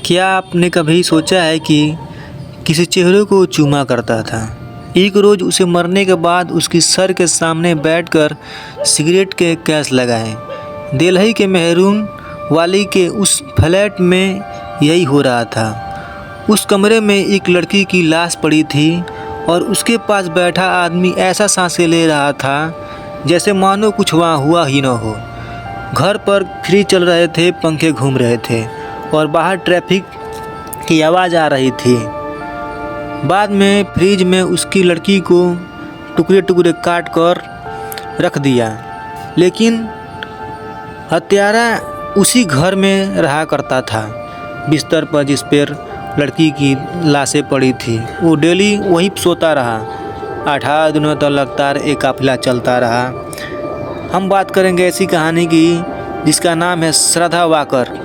क्या आपने कभी सोचा है कि किसी चेहरे को चूमा करता था? एक रोज़ उसे मरने के बाद उसकी सर के सामने बैठकर सिगरेट के कैश लगाए। दिल्ली के मेहरून वाली के उस फ्लैट में यही हो रहा था। उस कमरे में एक लड़की की लाश पड़ी थी और उसके पास बैठा आदमी ऐसा सांसें ले रहा था जैसे मानो कुछ वहाँ हुआ ही न हो। घर पर फ्रिज चल रहे थे, पंखे घूम रहे थे और बाहर ट्रैफिक की आवाज़ आ रही थी। बाद में फ्रिज में उसकी लड़की को टुकड़े टुकड़े काट कर रख दिया, लेकिन हत्यारा उसी घर में रहा करता था। बिस्तर पर जिस पर लड़की की लाशें पड़ी थी वो डेली वहीं सोता रहा। 18 दिनों तक लगातार एक काफिला चलता रहा। हम बात करेंगे ऐसी कहानी की जिसका नाम है श्रद्धा वाकर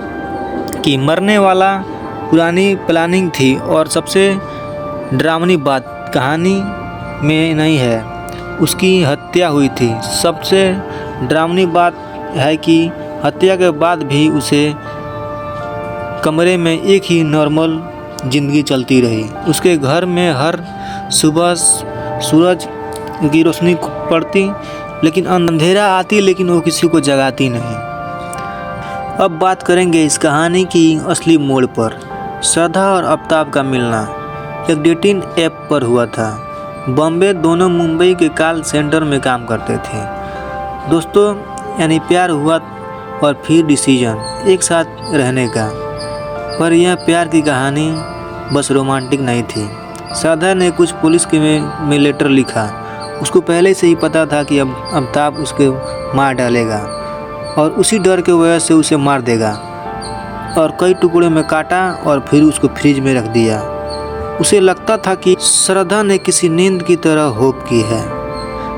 की। मरने वाला पुरानी प्लानिंग थी और सबसे डरावनी बात कहानी में नहीं है, उसकी हत्या हुई थी। सबसे डरावनी बात है कि हत्या के बाद भी उसे कमरे में एक ही नॉर्मल ज़िंदगी चलती रही। उसके घर में हर सुबह सूरज की रोशनी पड़ती, लेकिन अंधेरा आती, लेकिन वो किसी को जगाती नहीं। अब बात करेंगे इस कहानी की असली मोड़ पर। श्रद्धा और आफ्ताब का मिलना एक डेटिंग ऐप पर हुआ था। बॉम्बे दोनों मुंबई के कॉल सेंटर में काम करते थे। दोस्तों यानी प्यार हुआ और फिर डिसीजन एक साथ रहने का। पर यह प्यार की कहानी बस रोमांटिक नहीं थी। श्रद्धा ने कुछ पुलिस के में लेटर लिखा। उसको पहले से ही पता था कि अब आफ्ताब उसके मार डालेगा और उसी डर के वजह से उसे मार देगा, और कई टुकड़े में काटा और फिर उसको फ्रिज में रख दिया। उसे लगता था कि श्रद्धा ने किसी नींद की तरह होप की है,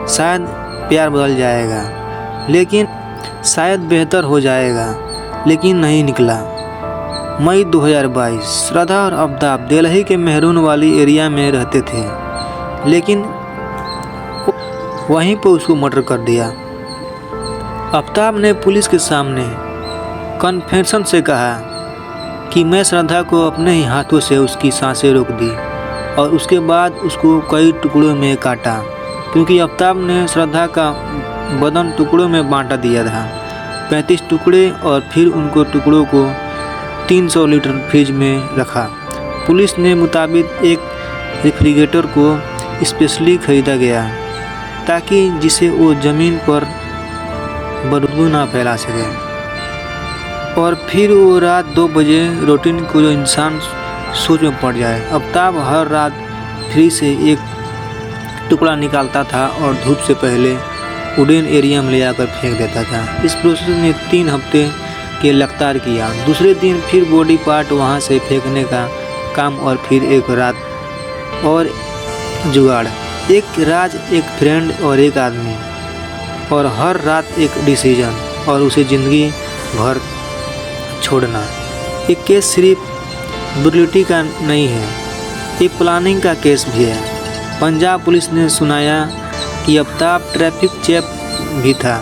शायद प्यार बदल जाएगा, लेकिन शायद बेहतर हो जाएगा, लेकिन नहीं निकला। मई 2022 श्रद्धा और आफ्ताब दिल्ली के मेहरून वाली एरिया में रहते थे, लेकिन वहीं पर उसको मर्डर कर दिया। आफ्ताब ने पुलिस के सामने कन्फेशन से कहा कि मैं श्रद्धा को अपने ही हाथों से उसकी सांसें रोक दी और उसके बाद उसको कई टुकड़ों में काटा, क्योंकि आफ्ताब ने श्रद्धा का बदन टुकड़ों में बांटा दिया था, 35 टुकड़े, और फिर उनको टुकड़ों को 300 लीटर फ्रिज में रखा। पुलिस ने मुताबिक एक रेफ्रिजरेटर को स्पेशली खरीदा गया ताकि जिसे वो ज़मीन पर बदबू ना फैला सके। और फिर वो रात 2 बजे रूटीन को जो इंसान सोच में पड़ जाए। आफ्ताब हर रात फ्रिज से एक टुकड़ा निकालता था और धूप से पहले वुडन एरिया में ले जाकर फेंक देता था। इस प्रोसेस ने 3 हफ्ते के लगातार किया। दूसरे दिन फिर बॉडी पार्ट वहाँ से फेंकने का काम, और फिर एक रात और जुगाड़, एक राज, एक फ्रेंड और एक आदमी, और हर रात एक डिसीजन, और उसे ज़िंदगी भर छोड़ना। ये केस सिर्फ ब्रुटलिटी का नहीं है, ये प्लानिंग का केस भी है। पंजाब पुलिस ने सुनाया कि आफ्ताब ट्रैफिक चैप भी था,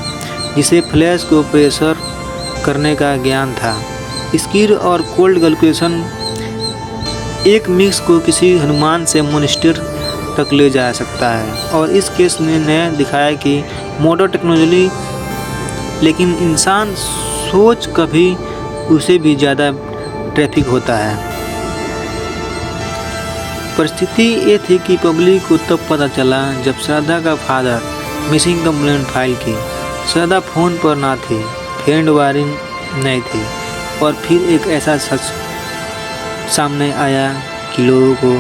जिसे फ्लैश को प्रेशर करने का ज्ञान था। स्किल और कोल्ड कैलकुलेशन एक मिक्स को किसी हनुमान से मॉन्स्टर तक ले जा सकता है। और इस केस ने नया दिखाया कि मॉडर्न टेक्नोलॉजी, लेकिन इंसान सोच कभी उसे भी ज़्यादा ट्रैफिक होता है। परिस्थिति ये थी कि पब्लिक को तब पता चला जब श्रद्धा का फादर मिसिंग कंप्लेंट फाइल की। श्रद्धा फ़ोन पर ना थी, फ्रेंड वायरिंग नहीं थी, और फिर एक ऐसा सच सामने आया कि लोगों को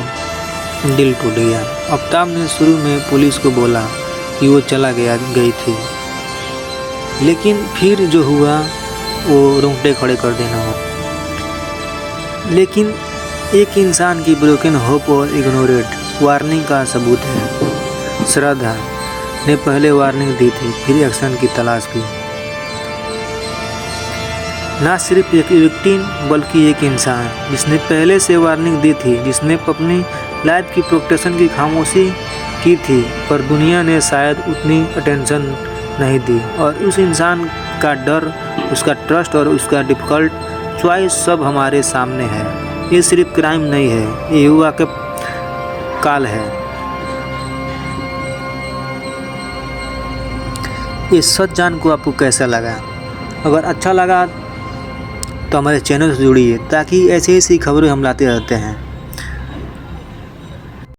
दिल टूट गया। आफ्ताब ने शुरू में पुलिस को बोला कि वो चला गई थी, लेकिन फिर जो हुआ वो रोंगटे खड़े कर देना हो। लेकिन एक इंसान की ब्रोकन होप और इग्नोरेड वार्निंग का सबूत है। श्रद्धा ने पहले वार्निंग दी थी, फिर एक्शन की तलाश की। ना सिर्फ एक विक्टिम बल्कि एक इंसान जिसने पहले से वार्निंग दी थी, जिसने अपनी लाइफ की प्रोटेक्शन की खामोशी की थी, पर दुनिया ने शायद उतनी अटेंशन नहीं दी। और उस इंसान का डर, उसका ट्रस्ट और उसका डिफ़िकल्ट चॉइस सब हमारे सामने है। ये सिर्फ क्राइम नहीं है, ये युवा के काल है। ये सच जान को आपको कैसा लगा? अगर अच्छा लगा तो हमारे चैनल से जुड़िए ताकि ऐसी ऐसी खबरें हम लाते रहते हैं।